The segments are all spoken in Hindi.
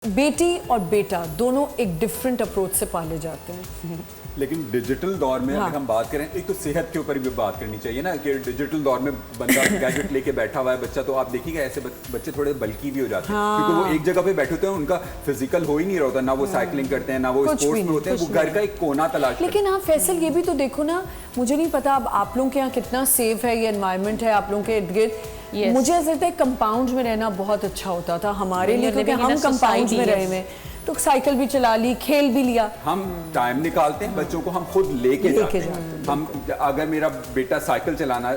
बेटी और बेटा दोनों एक डिफरेंट अप्रोच से पाले जाते हैं। लेकिन डिजिटल दौर में अगर हम बात करें, एक तो सेहत के ऊपर भी बात करनी चाहिए ना कि डिजिटल दौर में बंदा गैजेट लेके बैठा हुआ है बच्चा, तो आप देखिएगा ऐसे बच्चे थोड़े बल्की भी हो जाते हैं क्योंकि वो एक जगह पे बैठे होते हैं, उनका फिजिकल हो ही नहीं रहा होता, ना वो साइकिलिंग करते हैं ना वो स्पोर्ट्स में होते हैं, वो घर का एक कोना तलाश। लेकिन हाँ फैसल, ये भी तो देखो ना, मुझे नहीं पता अब आप लोगों के यहाँ कितना सेफ है ये एनवायरनमेंट है आप लोगों के इर्द गिर्द। मुझे ऐसा लगता है कंपाउंड में रहना बहुत अच्छा होता था हमारे लिए, क्योंकि हम कंपाउंड में रहे हुए, तो साइकिल भी चला ली, खेल भी लिया। हम टाइम निकालते हैं बच्चों को, हम खुद लेके जाते हैं। हम अगर मेरा बेटा साइकिल चलाना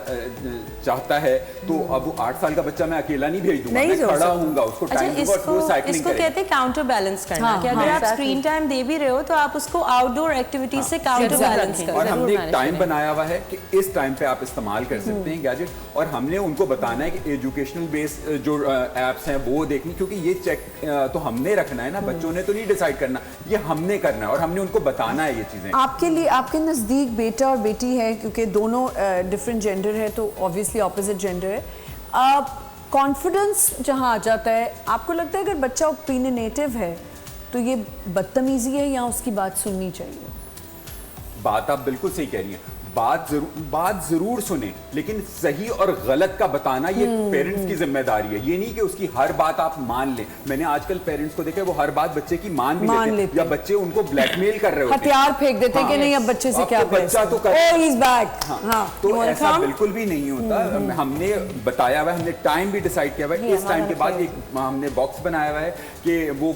चाहता है तो अब वो 8 साल का बच्चा मैं अकेला नहीं भेज दूंगा, मैं खड़ा होऊंगा उसको टाइम दूंगा, वो साइकिलिंग इसको कहते हैं काउंटर बैलेंस करना, कि अगर आप स्क्रीन टाइम दे भी रहे हो तो आप उसको आउटडोर एक्टिविटीज से काउंटर बैलेंस करें। और हमने एक टाइम बनाया हुआ है कि इस टाइम पे आप इस्तेमाल कर सकते हैं गैजेट, और हमने उनको बताना है कि एजुकेशनल बेस्ड जो एप्स हैं वो देखनी, क्योंकि ये चेक तो हमने रखना है ना, बच्चों ने तो नहीं डिसाइड करना, ये हमने करना है और हमने उनको बताना है ये चीजें। आपके लिए, आपके नजदीक बेटा और बेटी है, क्योंकि दोनों डिफरेंट जेंडर है तो ऑब्वियसली ऑपोजिट जेंडर है, कॉन्फिडेंस जहां आ जाता है, आपको लगता है अगर बच्चा ओपिनियनेटिव है तो ये बदतमीजी है या उसकी बात सुननी चाहिए? बात आप बिल्कुल सही कह रही हैं, बात जरूर सुने, लेकिन सही और गलत का बताना ये पेरेंट्स की जिम्मेदारी है। ये नहीं कि उसकी हर बात आप मान लें। मैंने आजकल पेरेंट्स को देखा, वो हर बात बच्चे की मान भी लेते हैं, या बच्चे उनको ब्लैकमेल कर रहे होते हैं, हथियार फेंक देते हैं कि नहीं अब बच्चे से क्या बच्चा तो कर, तो ऐसा बिल्कुल भी नहीं होता। हमने बताया हुआ है, हमने टाइम भी डिसाइड किया हुआ है, इस टाइम के बाद एक हमने बॉक्स बनाया हुआ है कि वो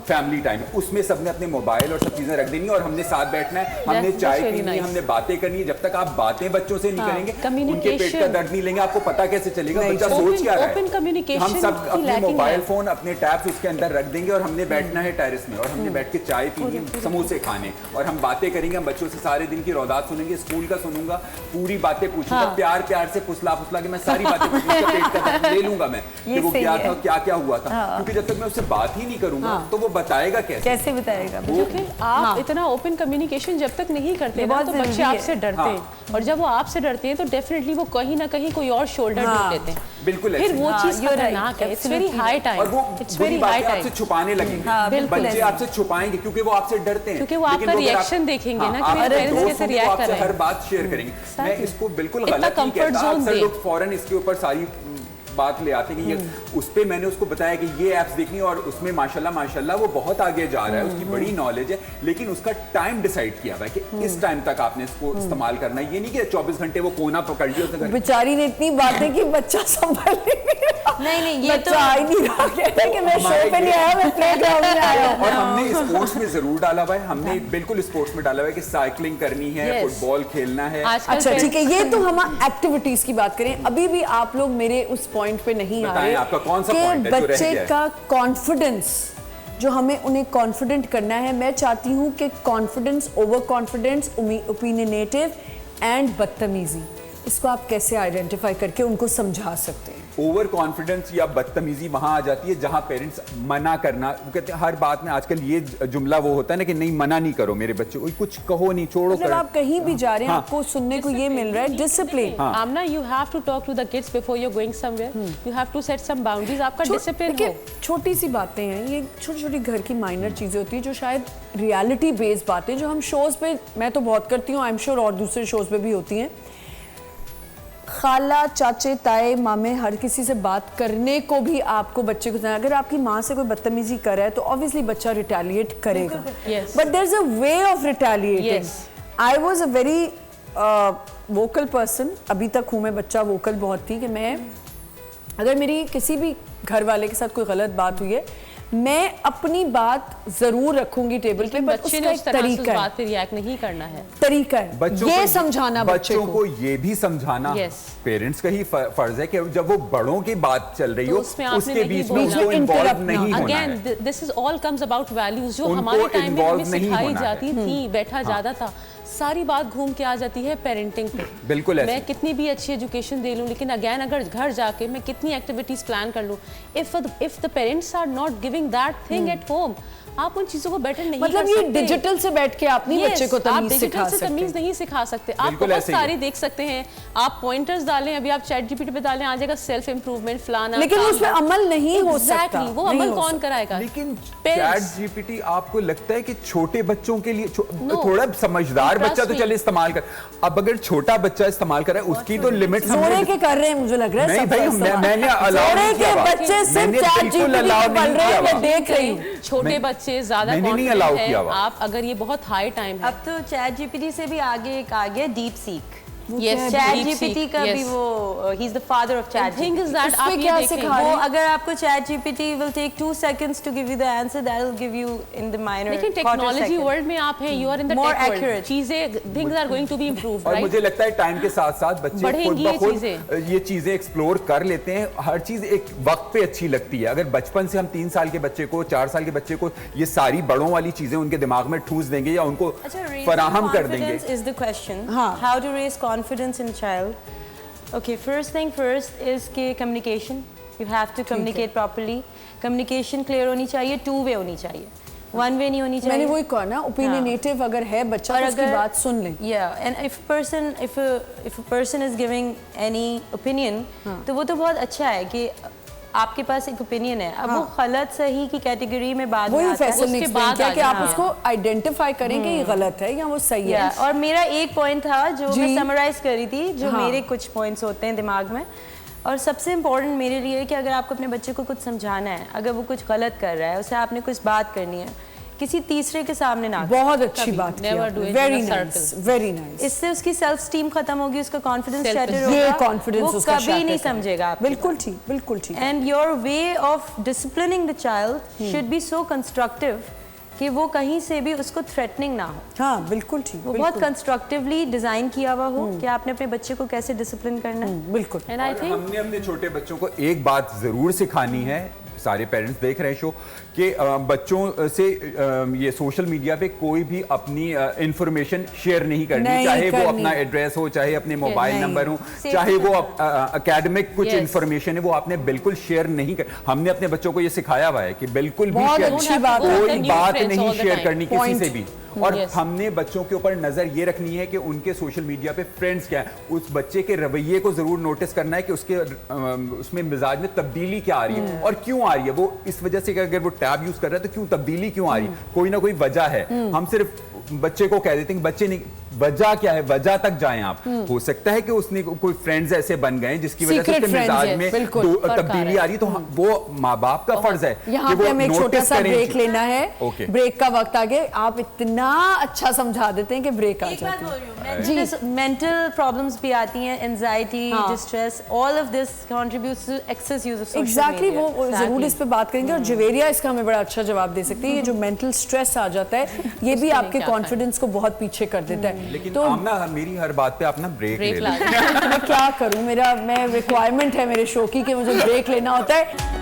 फैमिली टाइम है, उसमें सबने अपने मोबाइल और सब चीजें रख देनी है और हमने साथ बैठना है, हमने चाय पीनी है, हमने बातें करनी है। जब तक आप बातें बच्चों से नहीं करेंगे, उनके पेट का दर्द नहीं लेंगे, आपको पता कैसे चलेगा बच्चा सोच क्या रहा है। हम सब अपने मोबाइल फोन, अपने टैब्स उसके अंदर रख देंगे और हमने बैठना है टेरेस में, और हमने बैठ के चाय पीनी, समोसे खाने, और हम बातें करेंगे। हम बच्चों से सारे दिन की रौदात सुनेंगे, स्कूल का सुनूंगा, पूरी बातें पूछूंगा, प्यार प्यार से फुसला के मैं सारी बातें पेट का दर्द ले लूंगा मैं कि वो क्या था, क्या हुआ था, क्योंकि जब तक मैं उससे बात ही नहीं करूंगा तो वो बताएगा कैसे बताएगा। क्योंकि आप इतना ओपन कम्युनिकेशन जब तक नहीं करते ना, तो बच्चे आपसे डरते हैं, और जब वो आपसे डरते हैं तो डेफिनेटली वो कहीं ना कहीं कोई और शोल्डर ढूंढ लेते हैं। बिल्कुल, फिर वो चीज खतरनाक है। इट्स वेरी हाई टाइम, और वो इट्स वेरी हाई टाइम आपसे छुपाने लगेंगे, बच्चे आपसे छुपाएंगे क्योंकि वो आपसे डरते हैं, क्योंकि वो आपका रिएक्शन देखेंगे ना कि मेरे पेरेंट्स कैसे रिएक्ट कर रहे हैं, हर बात शेयर करेंगे। मैं इसको बिल्कुल गलत नहीं कहता, अक्सर लोग फौरन इसके ऊपर सारी बात ले आते हैं कि ये उस पे मैंने उसको बताया कि ये ऐप्स देखनी, और उसमें माशाल्लाह वो बहुत आगे जा रहा है, उसकी बड़ी नॉलेज है, लेकिन उसका टाइम डिसाइड किया हुआ है कि इस टाइम तक आपने इसको इस्तेमाल करना है। ये नहीं कि 24 घंटे वो कोना पकड़ लिया उसने। बेचारी ने इतनी बातें की, बच्चा संभाल नहीं ये तो आ ही नहीं रहा, कहते कि मैं शो पे नहीं आया, मैं प्लेग्राउंड में आया हूं। और हमने स्पोर्ट्स में जरूर डाला हुआ है, हमने बिल्कुल स्पोर्ट्स में डाला हुआ है कि साइकिलिंग करनी है, फुटबॉल खेलना है। अच्छा ठीक है, ये तो हम एक्टिविटीज की बात करें। अभी भी आप लोग मेरे उस पॉइंट पे नहीं आ रहे, आपका कौन सा पॉइंट है जो रह गया है? बच्चे का कॉन्फिडेंस, जो हमें उन्हें कॉन्फिडेंट करना है। मैं चाहती हूँ कि कॉन्फिडेंस, ओवर कॉन्फिडेंस, ओपिनियनेटिव एंड बदतमीजी, इसको आप कैसे आइडेंटिफाई करके उनको समझा सकते हैं? ओवर कॉन्फिडेंस या बदतमीजी वहां आ जाती है जहां पेरेंट्स मना करना, वो कहते हैं हर बात में आजकल ये जुमला वो होता है ना कि नहीं, मना नहीं करो मेरे बच्चे को, कुछ कहो नहीं, छोड़ो। मतलब आप कहीं भी जा रहे हैं, आपको सुनने को ये मिल रहा है discipline. Aamna, you have to talk to the kids before you are going somewhere, you have to set some boundaries. आपका डिसिप्लिन हो। छोटी सी बातें हैं ये, छोटी छोटी घर की माइनर चीजें होती है जो शायद रियलिटी बेस्ड बातें, जो हम शोज पे, मैं तो बहुत करती हूँ, आई एम श्योर और दूसरे शोज पे भी होती हैं। खाला, चाचे, ताए, मामे, हर किसी से बात करने को भी आपको बच्चे को, अगर आपकी माँ से कोई बदतमीजी कर रहा है तो ऑब्वियसली बच्चा रिटेलिएट करेगा, but there is a way of retaliating. I was a very vocal person, अभी तक हूँ मैं, बच्चा वोकल बहुत थी, कि मैं अगर मेरी किसी भी घर वाले के साथ कोई गलत बात हुई है, मैं अपनी बात जरूर रखूंगी टेबल पे, बट उसका एक तरीका है, बात पे रिएक्ट नहीं करना है, तरीका है ये समझाना बच्चों को, ये भी समझाना पेरेंट्स का ही फर्ज है कि जब वो बड़ों की बात चल रही हो उसके बीच में उनको इन्वॉल्व नहीं होना है। Again this is all comes about values, जो हमारे टाइम में हमें सिखाई जाती थी, बैठा जाता था, सारी बात घूम के आ जाती है पेरेंटिंग पे। बिल्कुल ऐसे। मैं कितनी भी अच्छी एजुकेशन दे लूँ, लेकिन अगेन अगर घर जाके मैं कितनी एक्टिविटीज प्लान कर लूँ, if the parents are not giving that thing at home, आप उन चीजों को बेटर नहीं मतलब कर ये सकते। डिजिटल से बैठ के आप नहीं बच्चे को तमीज सिखा सकते। तमीज नहीं सिखा सकते। आप बहुत सारी देख सकते हैं, आप पॉइंटर्स डालें, अभी आप चैट जीपीटी पे डालें, आ जाएगा सेल्फ इंप्रूवमेंट फलाना, लेकिन उसमें अमल नहीं हो सकता। वो अमल कौन कराएगा? लेकिन चैट जीपीटी आपको लगता है कि छोटे बच्चों के लिए थोड़ा समझदार बच्चा तो चले इस्तेमाल कर, अब अगर छोटा बच्चा इस्तेमाल कर रहा है उसकी तो लिमिट जोड़े के कर रहे हैं, मुझे लग रहा है। नहीं भाई, मैंने अलाउ नहीं किया। बच्चे सिर्फ चैट जीपीटी पढ़ रहे हैं, मैं देख रही हूँ। छोटे बच्चे ज्यादा अलाउ किया हुआ। आप अगर ये बहुत हाई टाइम है, अब तो चैट जीपीटी से भी आगे एक आ गया deep seek. Yes, chat GPT का भी वो he is the father of chat. Thing is that आप क्या ये सिखा देखें, रहे वो हैं? अगर आपको chat GPT will take 2 seconds to give you the answer, that will give you in the minor. लेकिन टेक्नोलॉजी वर्ल्ड में आप हैं, you are in the More tech world, accurate. चीजें things are going to be improved, और राइट? मुझे लगता है टाइम के साथ साथ बच्चे खुद ब खुद ये चीजें एक्सप्लोर कर लेते हैं। हर चीज एक वक्त पे अच्छी लगती है। अगर बचपन से हम 3 साल के बच्चे को, 4 साल के बच्चे को ये सारी बड़ों वाली चीजें उनके दिमाग में ठूस देंगे या उनको फराहम कर देंगे। is the question. हाँ. How to raise confidence in a child? Okay, first thing first is कि communication. You have to communicate properly. Communication clear होनी चाहिए, 2 way होनी चाहिए, 1 way नहीं होनी चाहिए। मैंने वही कहा ना, ओपिनियनेटिव अगर है बच्चा तो उसकी बात सुन ले। Yeah, and if a person is giving any opinion, तो वो तो बहुत अच्छा है कि आपके पास एक ओपिनियन है। अब वो गलत सही की कैटेगरी में बाद में आता है, फैसल ने एक्सप्लेन किया कि आप उसको आइडेंटिफाई करें कि ये गलत है या वो सही है। और मेरा एक पॉइंट था जो मैं समराइज करी थी, जो मेरे कुछ पॉइंट्स होते हैं दिमाग में, और सबसे इम्पोर्टेंट मेरे लिए है कि अगर आपको अपने बच्चे को कुछ समझाना है, अगर वो कुछ गलत कर रहा है, उसे आपने कुछ बात करनी है, किसी तीसरे के सामने ना। बहुत अच्छी बात की, वेरी नाइस, वेरी नाइस। इससे उसकी सेल्फ स्टीम खत्म होगी, उसका कॉन्फिडेंस शैटर ये होगा, कॉन्फिडेंस वो उसका कभी नहीं समझेगा आपकी बिल्कुल ठीक, बिल्कुल ठीक। And your way of disciplining the child should be so constructive कि वो कहीं से भी उसको थ्रेटनिंग ना हो। हाँ बिल्कुल ठीक, वो बहुत कंस्ट्रक्टिवली डिजाइन किया हुआ हो कि आपने अपने बच्चे को कैसे डिसिप्लिन करना है। बिल्कुल। एंड आई थिंक हमने अपने छोटे बच्चों को एक बात जरूर सिखानी है, सारे पेरेंट्स देख रहे हैं शो, कि बच्चों से ये सोशल मीडिया पे कोई भी अपनी इंफॉर्मेशन शेयर नहीं करनी, चाहे वो अपना एड्रेस हो, चाहे अपने मोबाइल नंबर हो, चाहे वो एकेडमिक कुछ इंफॉर्मेशन है, वो आपने बिल्कुल शेयर नहीं कर। हमने अपने बच्चों को ये सिखाया हुआ है कि बिल्कुल भी अच्छी बात, कोई बात नहीं शेयर करनी किसी से भी। और Yes. हमने बच्चों के ऊपर नजर ये रखनी है कि उनके सोशल मीडिया पे फ्रेंड्स क्या है, उस बच्चे के रवैये को जरूर नोटिस करना है कि उसके उसमें मिजाज में तब्दीली क्या आ रही है और क्यों आ रही है। वो इस वजह से कि अगर वो टैब यूज कर रहा है तो क्यों तब्दीली क्यों आ रही है, कोई ना कोई वजह है। हम सिर्फ बच्चे को कह देते हैं कि बच्चे नहीं, वजह क्या है, वजह तक जाएं आप। हो सकता है कि उसने कोई फ्रेंड्स ऐसे बन गए जिसकी वजह से उसके मिजाज में तब्दीली आ रही है, तो वो माँ बाप का फर्ज है यहाँ पे हमें एक छोटा सा ब्रेक लेना है। Okay. ब्रेक का वक्त आ गया, आप इतना अच्छा समझा देते हैं कि ब्रेक आ जाती है। मेंटल प्रॉब्लम्स भी आती हैं, anxiety, distress, all of this contributes to excess use of social media. Exactly, वो जरूर इस पे बात करेंगे और जवेरिया इसका हमें बड़ा अच्छा जवाब दे सकती है। ये जो मेंटल स्ट्रेस आ जाता है, ये भी आपके कॉन्फिडेंस को बहुत पीछे कर देता है। लेकिन तो आमना, मेरी हर बात पे आप ना ब्रेक ले मैं क्या करूं, मैं रिक्वायरमेंट है मेरे शो की कि मुझे ब्रेक लेना होता है।